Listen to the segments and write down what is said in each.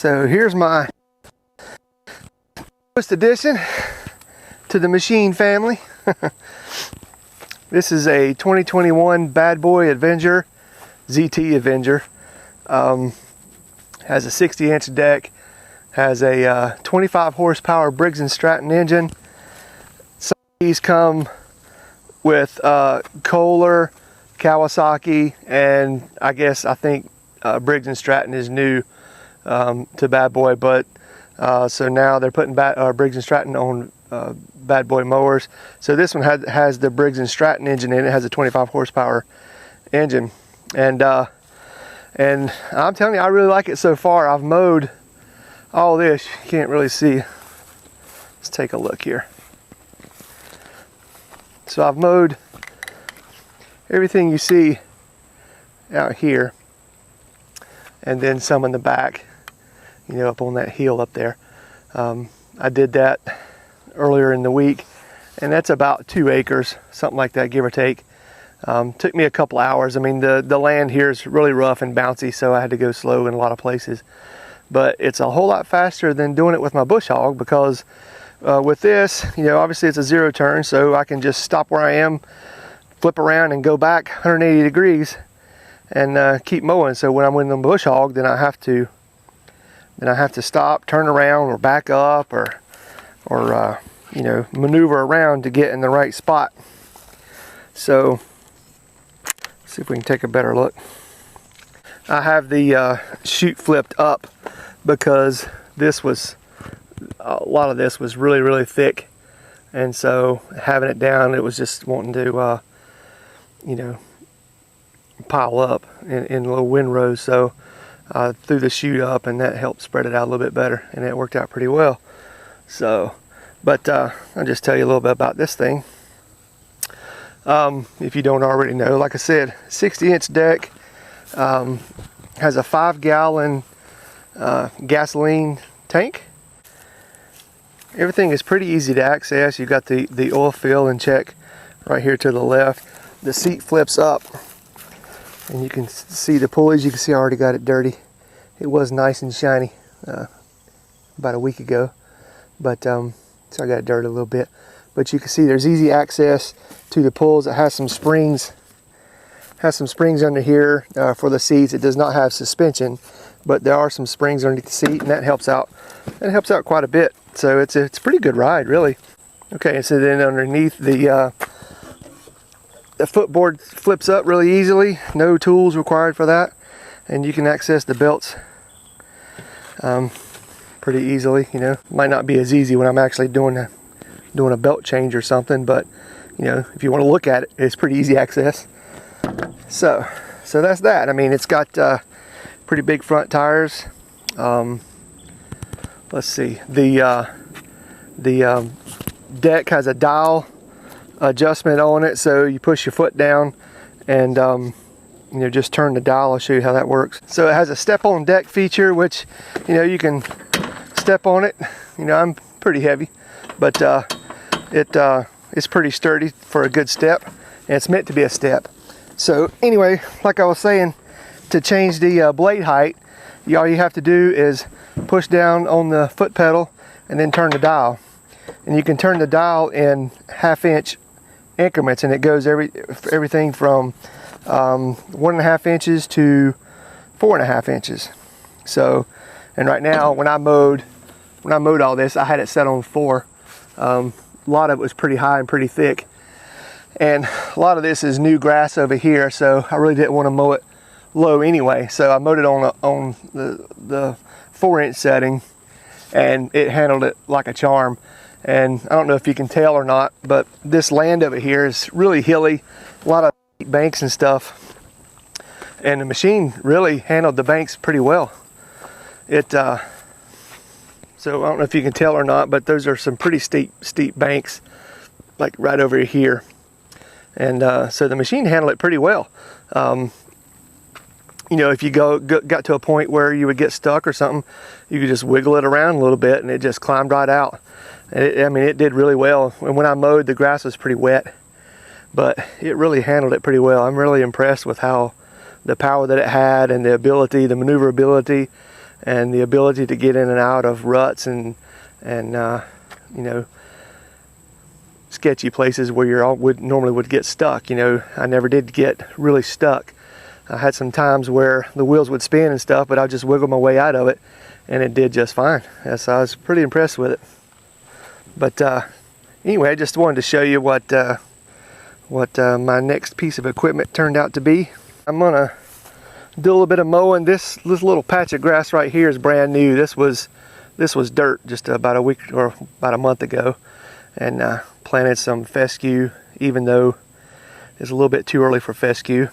So here's my newest addition to the machine family. This is a 2021 Badboy Avenger, ZT Avenger. Has a 60-inch deck, has a 25 horsepower Briggs & Stratton engine. Some of these come with Kohler, Kawasaki, and I think Briggs & Stratton is new to Badboy, but so now they're putting Briggs & Stratton on Badboy mowers. So this one has the Briggs & Stratton engine in it. It has a 25 horsepower engine, and I'm telling you, I really like it so far. I've mowed all this. You can't really see. Let's take a look here. So I've mowed everything you see out here, and then some in the back, you know, up on that hill up there. I did that earlier in the week, and that's about 2 acres, something like that, give or take. Took me a couple hours. I mean, the land here is really rough and bouncy, so I had to go slow in a lot of places. But it's a whole lot faster than doing it with my bush hog, because with this, you know, obviously it's a 0 turn, so I can just stop where I am, flip around and go back 180 degrees and keep mowing. So when I'm in the bush hog, then I have to stop, turn around, or back up, or you know, maneuver around to get in the right spot. So let's see if we can take a better look. I have the chute flipped up because a lot of this was really thick, and so having it down, it was just wanting to you know, pile up in little windrows. So I threw the chute up, and that helped spread it out a little bit better, and it worked out pretty well. So, but I'll just tell you a little bit about this thing. If you don't already know, like I said, 60-inch deck, has a 5-gallon gasoline tank. Everything is pretty easy to access. You got the oil fill and check right here to the left. The seat flips up, and you can see the pulleys. You can see I already got it dirty. It was nice and shiny about a week ago, but so I got it dirty a little bit. But you can see there's easy access to the pulls. It has some springs. Has some springs under here for the seats. It does not have suspension, but there are some springs underneath the seat, and that helps out. That helps out quite a bit. So it's a pretty good ride, really. Okay, so then underneath the footboard flips up really easily. No tools required for that, and you can access the belts pretty easily. You know, might not be as easy when I'm actually doing a belt change or something, but you know, if you want to look at it, it's pretty easy access. So that's that. I mean, it's got pretty big front tires. Let's see, the deck has a dial adjustment on it, so you push your foot down and you know, just turn the dial. I'll show you how that works. So it has a step on deck feature, which, you know, you can step on it. You know, I'm pretty heavy, but it's pretty sturdy for a good step, and it's meant to be a step. So anyway, like I was saying, to change the blade height, all you have to do is push down on the foot pedal and then turn the dial. And you can turn the dial in 1/2-inch increments, and it goes everything from 1.5 inches to 4.5 inches. So, and right now when I mowed all this, I had it set on 4. A lot of it was pretty high and pretty thick, and a lot of this is new grass over here, so I really didn't want to mow it low anyway. So I mowed it on the 4-inch setting, and it handled it like a charm. And I don't know if you can tell or not, but this land over here is really hilly, a lot of banks and stuff, and the machine really handled the banks pretty well. So I don't know if you can tell or not, but those are some pretty steep banks, like right over here. And so the machine handled it pretty well. You know, if you got to a point where you would get stuck or something, you could just wiggle it around a little bit, and it just climbed right out. And I mean, it did really well. And when I mowed, the grass was pretty wet, but it really handled it pretty well. I'm really impressed with how the power that it had, and the ability, the maneuverability, and the ability to get in and out of ruts and you know, sketchy places where you normally would get stuck. You know, I never did get really stuck. I had some times where the wheels would spin and stuff, but I just wiggled my way out of it, and it did just fine. So I was pretty impressed with it. But anyway, I just wanted to show you what my next piece of equipment turned out to be. I'm gonna do a little bit of mowing. This little patch of grass right here is brand new. This was dirt just about a week or about a month ago, and planted some fescue, even though it's a little bit too early for fescue.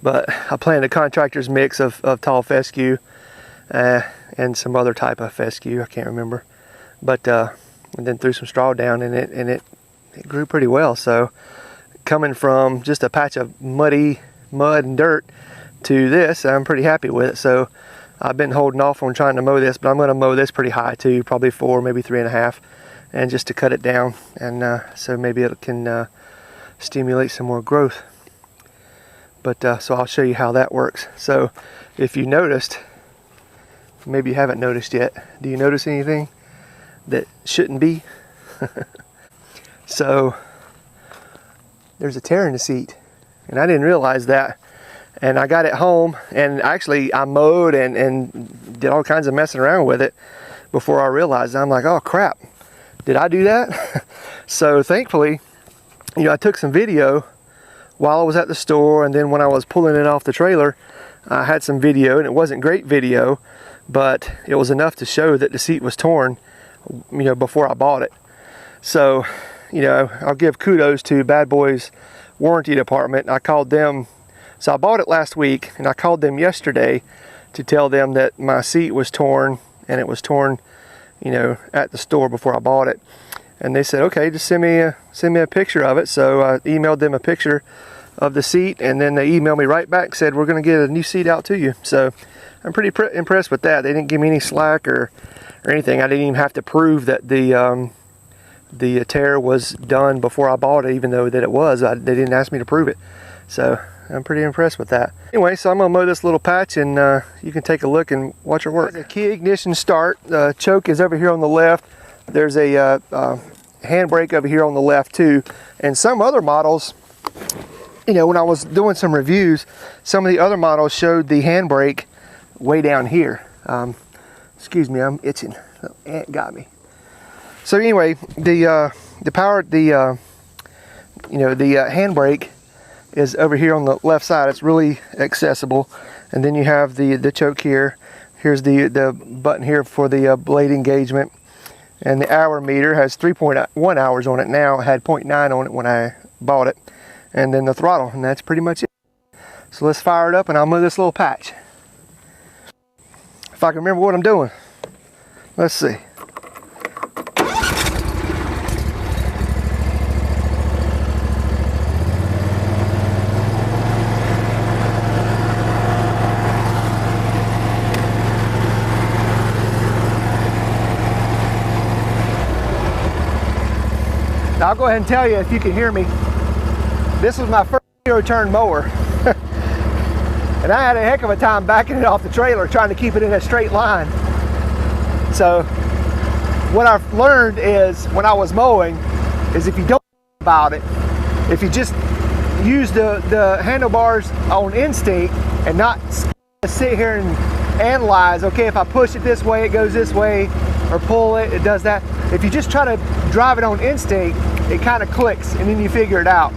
But I planted a contractor's mix of tall fescue and some other type of fescue, I can't remember. But and then threw some straw down in it, and it grew pretty well. So coming from just a patch of mud and dirt to this, I'm pretty happy with it. So I've been holding off on trying to mow this, but I'm going to mow this pretty high too, probably 4, maybe 3.5, and just to cut it down, and so maybe it can stimulate some more growth. But so I'll show you how that works. So if you noticed, maybe you haven't noticed yet, do you notice anything that shouldn't be? So there's a tear in the seat, and I didn't realize that. And I got it home, and actually I mowed and did all kinds of messing around with it before I realized it. I'm like, oh crap, did I do that? So thankfully, you know, I took some video while I was at the store, and then when I was pulling it off the trailer, I had some video, and it wasn't great video, but it was enough to show that the seat was torn, you know, before I bought it. So, you know, I'll give kudos to Badboy's warranty department. I called them. So I bought it last week, and I called them yesterday to tell them that my seat was torn, and it was torn, you know, at the store before I bought it. And they said, okay, just send me a picture of it. So I emailed them a picture of the seat, and then they emailed me right back, said, we're going to get a new seat out to you. So I'm pretty impressed with that. They didn't give me any slack or anything. I didn't even have to prove that the tear was done before I bought it, even though that it was. They didn't ask me to prove it. So I'm pretty impressed with that. Anyway, so I'm going to mow this little patch, and you can take a look and watch it work. The key ignition start. The choke is over here on the left. There's a handbrake over here on the left too. And some other models, you know, when I was doing some reviews, some of the other models showed the handbrake way down here. Excuse me, I'm itching. The ant got me. So anyway, the handbrake is over here on the left side. It's really accessible. And then you have the choke here. Here's the button here for the blade engagement. And the hour meter has 3.1 hours on it now. It had 0.9 on it when I bought it. And then the throttle, and that's pretty much it. So let's fire it up, and I'll mow this little patch. If I can remember what I'm doing. Let's see. Now, I'll go ahead and tell you if you can hear me. This was my first zero-turn mower. And I had a heck of a time backing it off the trailer trying to keep it in a straight line. So what I've learned is when I was mowing is if you don't think about it, if you just use the handlebars on instinct and not sit here and analyze, okay, if I push it this way, it goes this way, or pull it, it does that. If you just try to drive it on instinct, it kind of clicks, and then you figure it out.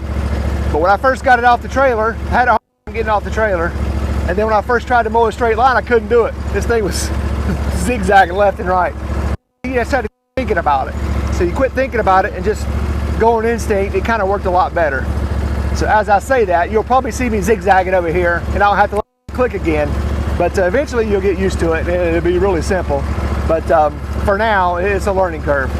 But when I first got it off the trailer, I had a hard time getting off the trailer. And then when I first tried to mow a straight line, I couldn't do it. This thing was zigzagging left and right. You just had to quit thinking about it. So you quit thinking about it and just go on instinct. It kind of worked a lot better. So as I say that, you'll probably see me zigzagging over here, and I'll have to click again. But eventually you'll get used to it, and it'll be really simple. But for now, it's a learning curve.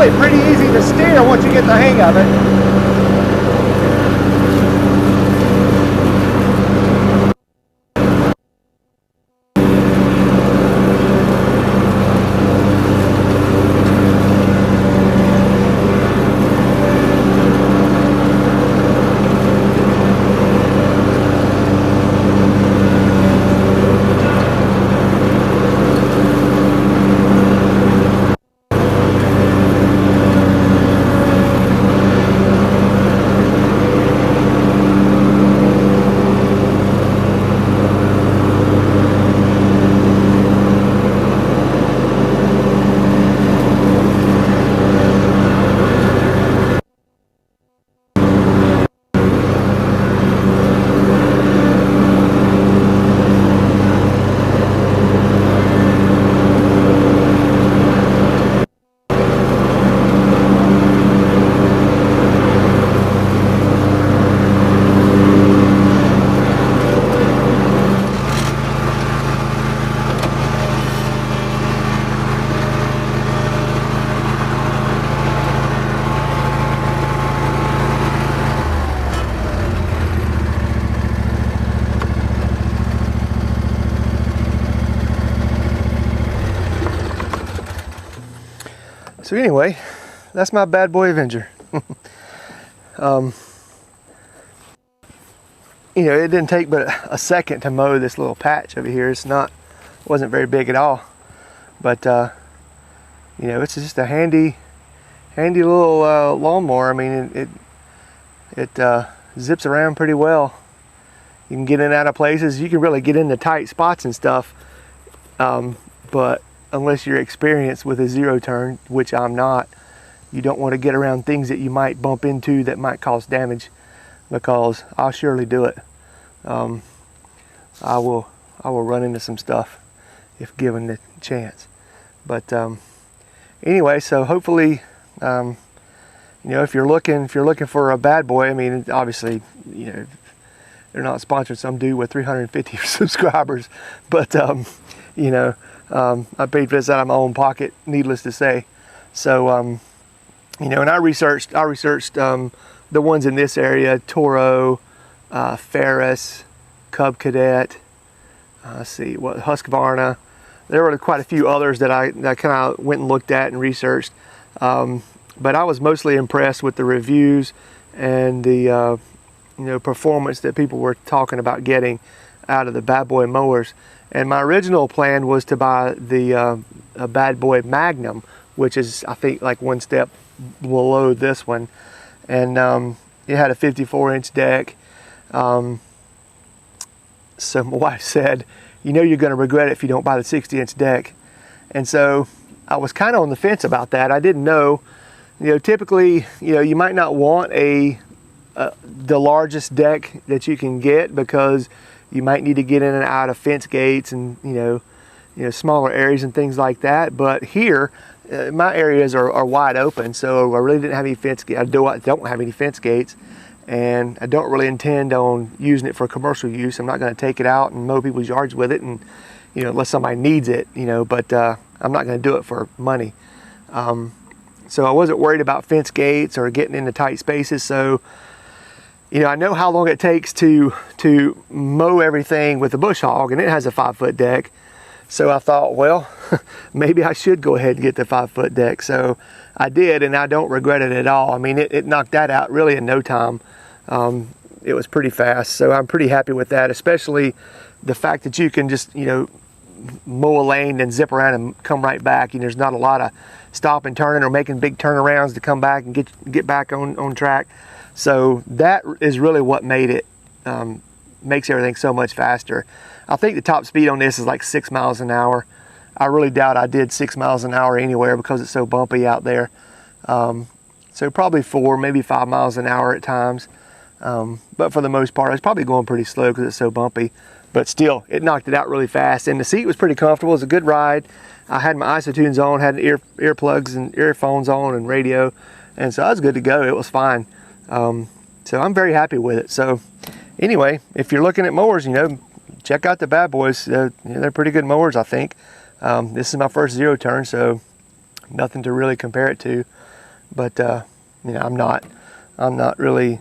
actually pretty easy to steer once you get the hang of it. So anyway, that's my Badboy Avenger. You know, it didn't take but a second to mow this little patch over here. Wasn't very big at all, but you know, it's just a handy little lawnmower. I mean, it zips around pretty well. You can get in and out of places. You can really get into tight spots and stuff, but unless you're experienced with a zero turn, which I'm not, you don't want to get around things that you might bump into that might cause damage, because I'll surely do it. I will run into some stuff if given the chance. But anyway, so hopefully, you know, if you're looking for a Badboy, I mean, obviously, you know, they're not sponsored some dude with 350 subscribers, but you know, I paid for this out of my own pocket, needless to say. So you know, and I researched the ones in this area: Toro, Ferris, Cub Cadet. Let's see, what, Husqvarna. There were quite a few others that I kind of went and looked at and researched. But I was mostly impressed with the reviews and the you know, performance that people were talking about getting out of the Badboy mowers. And my original plan was to buy the a Badboy Magnum, which is, I think, like one step below this one. And it had a 54-inch deck. So my wife said, you know, you're going to regret it if you don't buy the 60-inch deck. And so I was kind of on the fence about that. I didn't know, you know, typically, you know, you might not want the largest deck that you can get, because you might need to get in and out of fence gates and, you know, smaller areas and things like that. But here, my areas are wide open, so I really didn't have any fence gates. I don't have any fence gates, and I don't really intend on using it for commercial use. I'm not going to take it out and mow people's yards with it, and, you know, unless somebody needs it, you know, but I'm not going to do it for money. So I wasn't worried about fence gates or getting into tight spaces. So, you know, I know how long it takes to mow everything with a bush hog, and it has a 5-foot deck. So I thought, well, maybe I should go ahead and get the 5-foot deck. So I did, and I don't regret it at all. I mean, it knocked that out really in no time. It was pretty fast, so I'm pretty happy with that, especially the fact that you can just, you know, mow a lane and zip around and come right back. You know, there's not a lot of stopping, turning, or making big turnarounds to come back and get back on track. So that is really what made it, makes everything so much faster. I think the top speed on this is like 6 miles an hour. I really doubt I did 6 miles an hour anywhere because it's so bumpy out there. So probably 4, maybe 5 miles an hour at times. But for the most part, I was probably going pretty slow because it's so bumpy. But still, it knocked it out really fast. And the seat was pretty comfortable. It was a good ride. I had my isotunes on, had earplugs and earphones on and radio. And so I was good to go. It was fine. So I'm very happy with it. So anyway, if you're looking at mowers, you know, check out the Badboys. You know, they're pretty good mowers, I think. This is my first zero turn, so nothing to really compare it to. but you know, I'm not really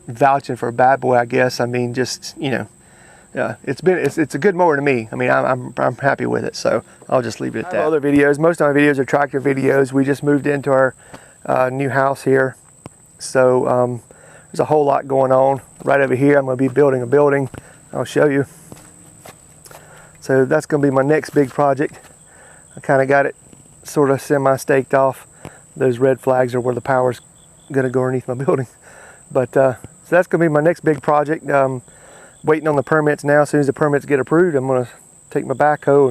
vouching for Badboy, I guess. I mean, just, you know, it's a good mower to me. I mean, I'm happy with it, so I'll just leave it at that. Other videos, most of my videos are tractor videos. We just moved into our new house here, so there's a whole lot going on. Right over here, I'm going to be building a building. I'll show you. So that's going to be my next big project. I kind of got it sort of semi-staked off. Those red flags are where the power's going to go underneath my building. But so that's going to be my next big project. Waiting on the permits now. As soon as the permits get approved, I'm going to take my backhoe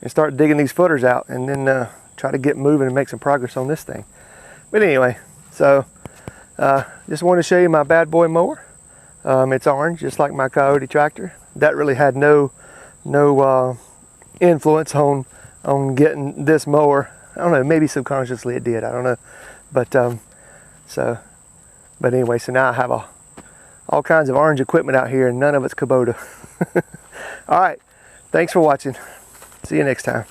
and start digging these footers out, and then try to get moving and make some progress on this thing. But anyway, so just wanted to show you my Badboy mower. It's orange, just like my Coyote tractor. That really had no influence on getting this mower. I don't know, maybe subconsciously it did, I don't know. But but anyway, so now I have all kinds of orange equipment out here, and none of it's Kubota. All right, thanks for watching. See you next time.